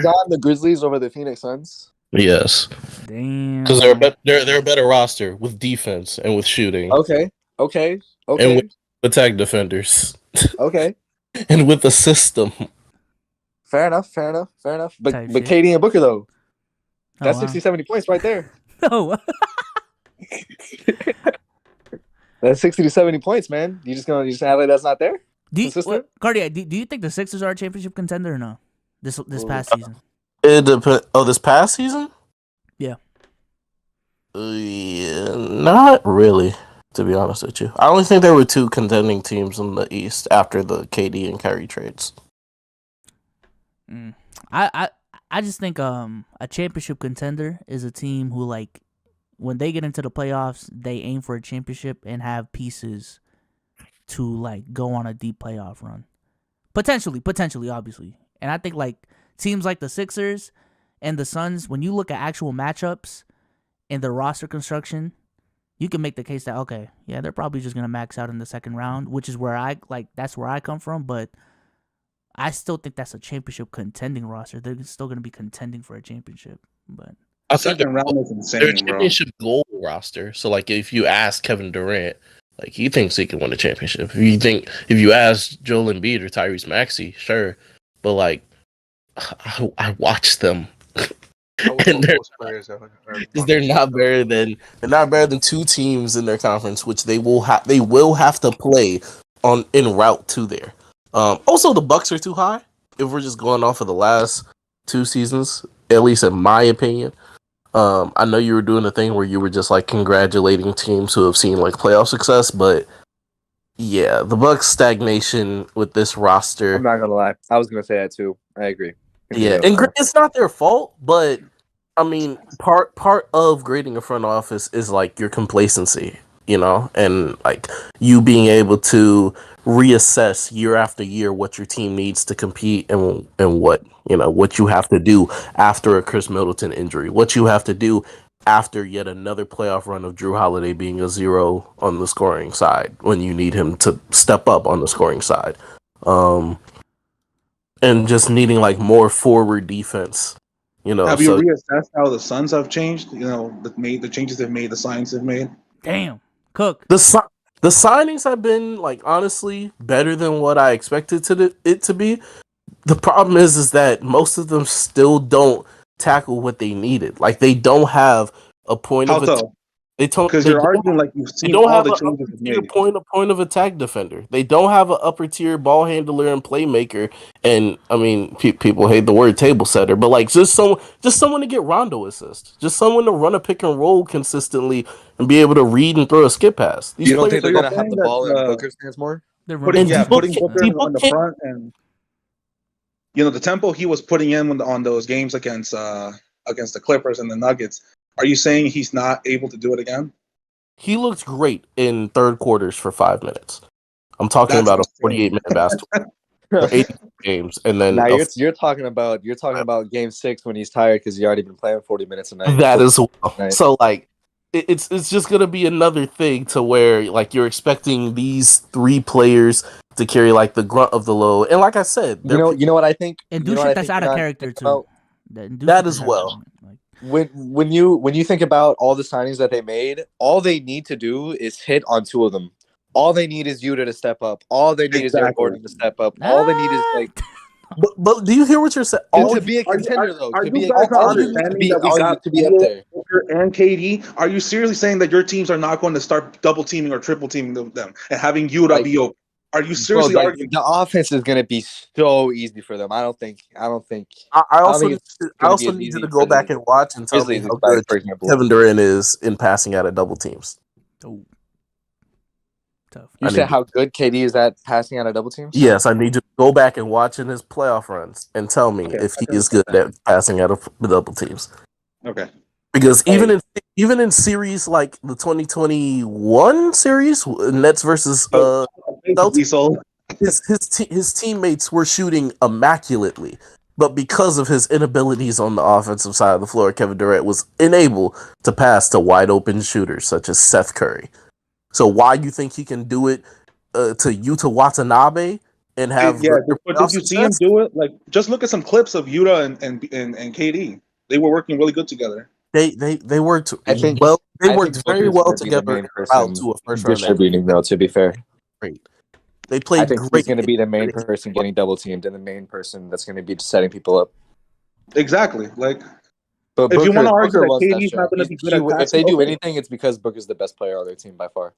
You got the Grizzlies over the Phoenix Suns. Yes. Damn. Because they're a better roster with defense and with shooting. Okay. And with attack defenders. Okay. And with the system. Fair enough. But Type shit. KD and Booker though. Oh, That's wow. 60, 70 points right there. No. That's 60 to 70 points, man. You just act like that's not there? Consistent? Cardiac, do you think the Sixers are a championship contender or no? This past season? It depends. Oh, this past season? Yeah. Yeah, not really, to be honest with you. I only think there were 2 contending teams in the East after the KD and Kyrie trades. I just think a championship contender is a team who, like, when they get into the playoffs, they aim for a championship and have pieces to, like, go on a deep playoff run. Potentially, obviously. And I think, like, teams like the Sixers and the Suns, when you look at actual matchups and their roster construction, you can make the case that, okay, yeah, they're probably just going to max out in the second round, which is where that's where I come from, but I still think that's a championship contending roster. They're still going to be contending for a championship, but I think second round is insane, they're a bro. championship goal roster. So, like, if you ask Kevin Durant, like, he thinks he can win a championship. If you ask Joel Embiid or Tyrese Maxey, sure, but like, I watched them, and they're not better than 2 teams in their conference, which they will have to play on en route to there. Also, the Bucks are too high. If we're just going off of the last 2 seasons, at least in my opinion. I know you were doing a thing where you were just like congratulating teams who have seen like playoff success, but yeah, the Bucks stagnation with this roster. I'm not gonna lie. I was gonna say that too. I agree. Yeah, and it's not their fault, but I mean, part of grading a front office is like your complacency, you know, and like you being able to reassess year after year what your team needs to compete and what, you know, what you have to do after a Chris Middleton injury, what you have to do after yet another playoff run of Drew Holiday being a 0 on the scoring side when you need him to step up on the scoring side. And just needing like more forward defense, you know. Have you reassessed how the Suns have changed? You know, the changes they've made, the signs they've made. damn, Cook. The signings have been like honestly better than what I expected it to be. The problem is that most of them still don't tackle what they needed. Like they don't have a point How of so? Because you're arguing like you've seen don't all have the an changes upper they've tier made. point of attack defender. They don't have an upper tier ball handler and playmaker. And I mean, people hate the word table setter, but like just someone to get Rondo assists, just someone to run a pick and roll consistently and be able to read and throw a skip pass. You don't think they're you're gonna have the saying ball that, in Booker's hands more? Putting Booker people on the can't- front, and you know the tempo he was putting in on those games against the Clippers and the Nuggets. Are you saying he's not able to do it again? He looked great in third quarters for 5 minutes. I'm talking about a 48-minute basketball, 80 games, and then Now you're talking about game 6 when he's tired because he's already been playing 40 minutes a night. that as well. Nice. So like, it's just gonna be another thing to where like you're expecting these 3 players to carry like the grunt of the load, and like I said, you know what I think, And you do know shit what I that's think out of you're not character thinking too. about? That as well. When you think about all the signings that they made, all they need to do is hit on 2 of them. All they need is Yuta to step up. All they need is Eric Gordon to step up. All they need is like. But do you hear what you're saying? To be a contender, though, Are to be you a guys not contender, understanding to be that we got to be up there? Booker and KD? Are you seriously saying that your teams are not going to start double teaming or triple teaming them and having Yuta be open? Are you seriously arguing? The offense is going to be so easy for them. I don't think. I also need you to go back and watch and tell me how good Kevin Durant is in passing out of double teams. Oh, tough. You said how good KD is at passing out of double teams? Yes, I need you to go back and watch in his playoff runs and tell me if he is good at passing out of double teams. Okay. Because even in series like the 2021 series, Nets versus Celtics, his teammates were shooting immaculately, but because of his inabilities on the offensive side of the floor, Kevin Durant was unable to pass to wide open shooters such as Seth Curry. So why you think he can do it to Yuta Watanabe and have Yeah, greater but playoff did you see him success. do it? Like, just look at some clips of Yuta and KD. They were working really good together. They worked I think well. They I worked think very Booker's well going to be the together main and out person to a first round exit. distributing, though. To be fair, Great. They I played think he's great. going to be the main person getting double teamed and the main person that's going to be setting people up. Exactly. Like, But if you want to argue Booker that runs that KD's not show. going to be good at If passing, they do okay, anything, it's because Booker's the best player on their team by far.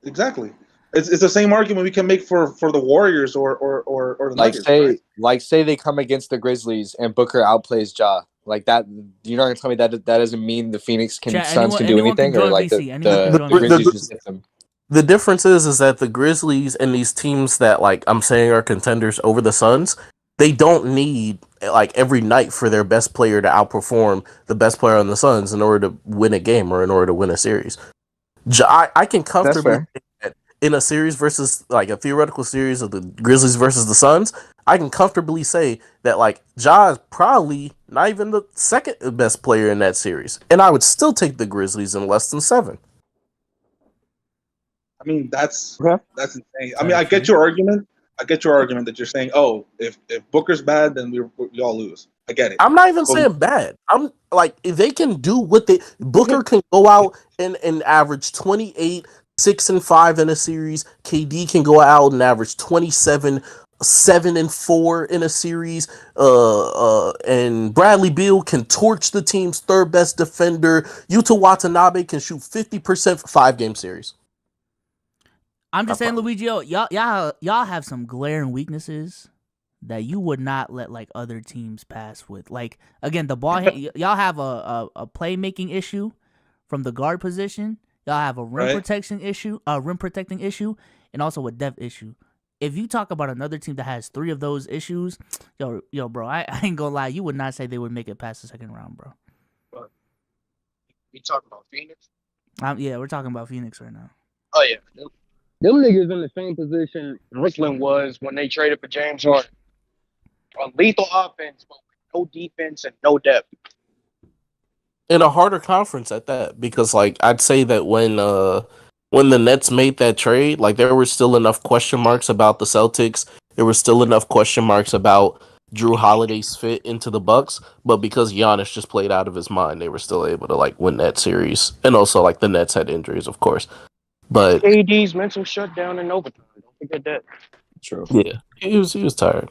exactly. It's the same argument we can make for the Warriors or the Nuggets, right? Say they come against the Grizzlies and Booker outplays Ja. Like that, you're not gonna tell me that that doesn't mean the Phoenix Chat, Suns can do anyone can anything, or join like VC. Anyone can The, join the VC. Grizzlies just hit them. the difference is that the Grizzlies and these teams that like I'm saying are contenders over the Suns, they don't need like every night for their best player to outperform the best player on the Suns in order to win a game or in order to win a series. I can comfortably fair. say that in a series versus like a theoretical series of the Grizzlies versus the Suns, I can comfortably say that like Ja is probably not even the second best player in that series, and I would still take the Grizzlies in less than 7. I mean, that's Okay. insane. I mean, I get your argument. I get your argument that you're saying, oh, if Booker's bad, then we all lose. I get it. I'm not even But- saying bad. I'm like if they can do what they Booker can go out and average 28, 6 and 5 in a series. KD can go out and average 27, 7 and 4 in a series. And Bradley Beal can torch the team's third best defender. Yuta Watanabe can shoot 50% for 5-game series. I'm just saying, Luigi, y'all have some glaring weaknesses that you would not let like other teams pass with. Like again, the ball y'all have a playmaking issue from the guard position. Y'all have a rim protecting issue, and also a depth issue. If you talk about another team that has 3 of those issues, yo, bro, I ain't gonna lie, you would not say they would make it past the second round, bro. We talking about Phoenix? Yeah, we're talking about Phoenix right now. Oh yeah, them niggas in the same position Brooklyn was when they traded for James Harden. A lethal offense, but with no defense and no depth. In a harder conference at that, because like I'd say that when the Nets made that trade, like there were still enough question marks about the Celtics. There were still enough question marks about Drew Holiday's fit into the Bucks, but because Giannis just played out of his mind, they were still able to like win that series. And also like the Nets had injuries, of course. But KD's mental shutdown in overtime. Don't forget that. True. yeah, he was tired.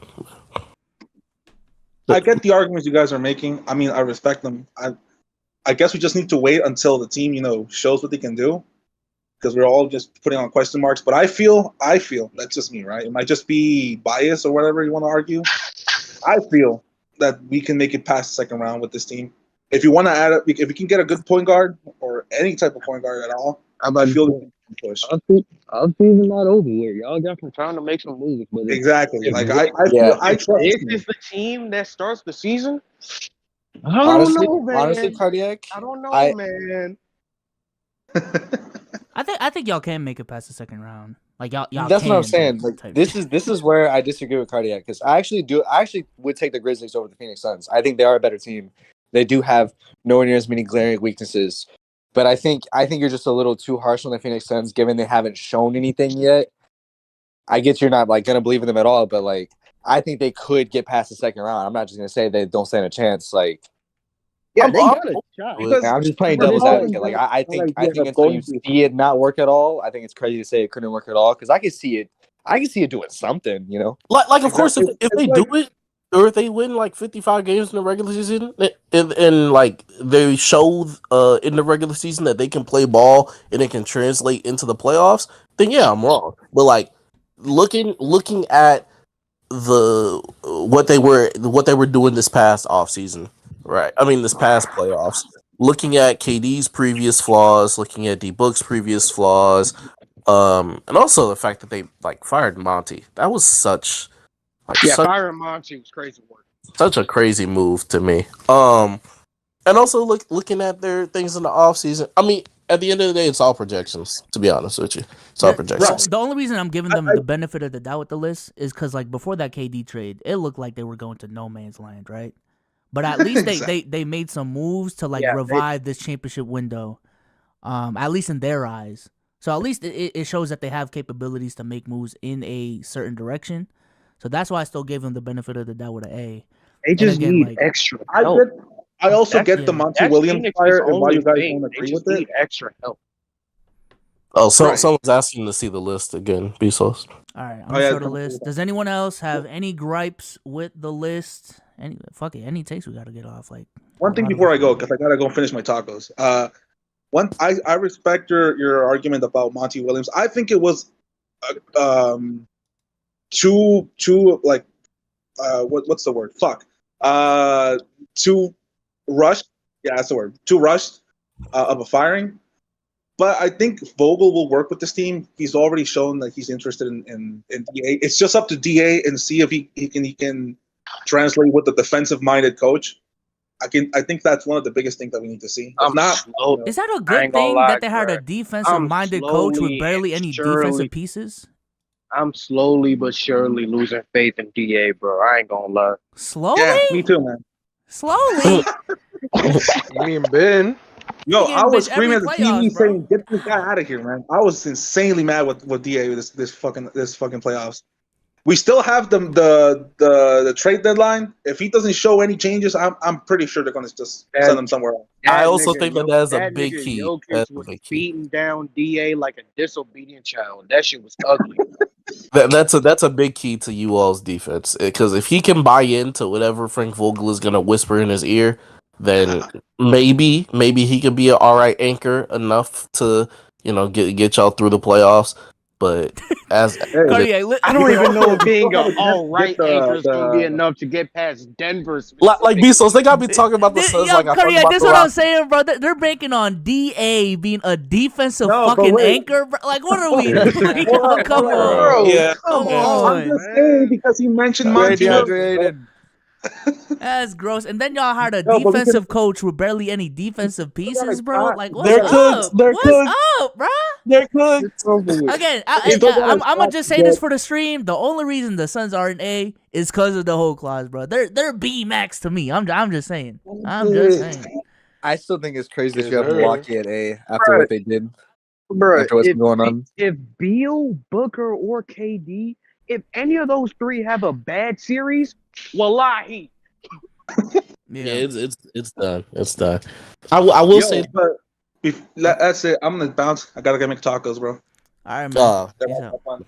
I get the arguments you guys are making. I mean, I respect them. I guess we just need to wait until the team, shows what they can do, because we're all just putting on question marks. But I feel that's just me, right? It might just be bias or whatever you want to argue. I feel that we can make it past the second round with this team. If you want to add, if we can get a good point guard or any type of point guard at all, I feel we can push. Our season not over with. Y'all got some time to make some moves, but Exactly. Like I trust this this is the team that starts the season. Honestly, man. Cardiac. I don't know, man. I think y'all can make it past the second round. Like y'all. That's can what I'm saying. do Like this is where I disagree with Cardiac, because I actually would take the Grizzlies over the Phoenix Suns. I think they are a better team. They do have nowhere near as many glaring weaknesses, but I think you're just a little too harsh on the Phoenix Suns, given they haven't shown anything yet. I get you're not like gonna believe in them at all, but like I think they could get past the second round. I'm not just gonna say they don't stand a chance. Like Yeah, they got a shot. Because I'm just playing devil's advocate. Like I think until you see it not work at all, I think it's crazy to say it couldn't work at all, because I can see it doing something. Like of course, if they do it, or if they win like 55 games in the regular season, and like they show in the regular season that they can play ball and it can translate into the playoffs, then yeah, I'm wrong. But like looking at what they were doing this past offseason, right? I mean this past playoffs. Looking at KD's previous flaws, looking at D Book's previous flaws, and also the fact that they like fired Monty. That was such firing Monty was crazy work. Such a crazy move to me. And also looking at their things in the offseason. I mean, at the end of the day, it's all projections, to be honest with you. It's all projections. The only reason I'm giving them the benefit of the doubt with the list is because like before that KD trade, it looked like they were going to no man's land, right? But at least they made some moves to like revive this championship window, at least in their eyes. So at least it shows that they have capabilities to make moves in a certain direction. So that's why I still gave them the benefit of the doubt with an A. They just again, need like- extra I help. also That's- get the yeah. Monty That's Williams Phoenix's fire and why only you guys thing. don't They agree just with it. need extra help. Oh, so Right. someone's asking to see the list again. Bezos. All right, I'm Oh, gonna yeah, show the come on. list. Does anyone else have any gripes with the list? Any takes we gotta get off? Like One thing a lot of before us I go, are- because I gotta go finish my tacos. I respect your argument about Monty Williams. I think it was too like what's the word? Fuck. Too rushed. Yeah, that's the word. Too rushed of a firing. But I think Vogel will work with this team. He's already shown that he's interested in DA. It's just up to DA and see if he can translate with the defensive minded coach. I think that's one of the biggest things that we need to see. If not, slow. Is that a I good ain't gonna thing lie, that they hired a Greg. defensive-minded coach with slowly barely and any surely- defensive pieces? I'm slowly but surely losing faith in DA, bro. I ain't gonna lie. Slowly, yeah, me too, man. slowly. You mean Ben? Yo, He I getting was bitch every screaming at the playoffs, TV bro. saying, "Get this guy out of here, man!" I was insanely mad with DA this fucking playoffs. We still have the trade deadline. If he doesn't show any changes, I'm pretty sure they're going to just send him somewhere else. I also think that that's a big nigga key. Jokic That's a was big key. beating down DA like a disobedient child. That shit was ugly. That's a big key to you all's defense, because if he can buy into whatever Frank Vogel is gonna whisper in his ear, then maybe he could be an all right anchor enough to get y'all through the playoffs. But as Cardiac, I don't even know if being Go ahead an and all right get the- anchor is gonna be the- enough to get past Denver's. like Bezos, they gotta be talking about the Suns Yo, like I talk Cardiac, about this the is what I'm Rockets. saying, bro. They're banking on DA being a defensive No, but fucking wait. anchor, bro. Like, what are we Hold doing? on, Come hold on, Bro, Yeah. come I'm on. just saying because he mentioned Monty Williams. Dehydrated. That's gross. And then y'all hired a No, but we defensive coach with barely any defensive pieces, bro. Like, what's They're up? cooks. They're What's cooks. up, bro? They're good. Again, It's still I'm gotta gonna just say stop, this but- for the stream. The only reason the Suns are an A is because of the whole clause, bro. They're B max to me. I'm just saying. I'm just saying. I still think it's crazy that Yes, you have sir. Milwaukee at A after what they did. Bro, After what's been going on. if Beal, Booker, or KD, if any of those three have a bad series, wallahi. Yeah, Yeah. it's done. It's done. I will Yo, say. but that's it. I'm gonna bounce. I gotta go make tacos, bro. All right, man. Uh, Peace out. Have fun.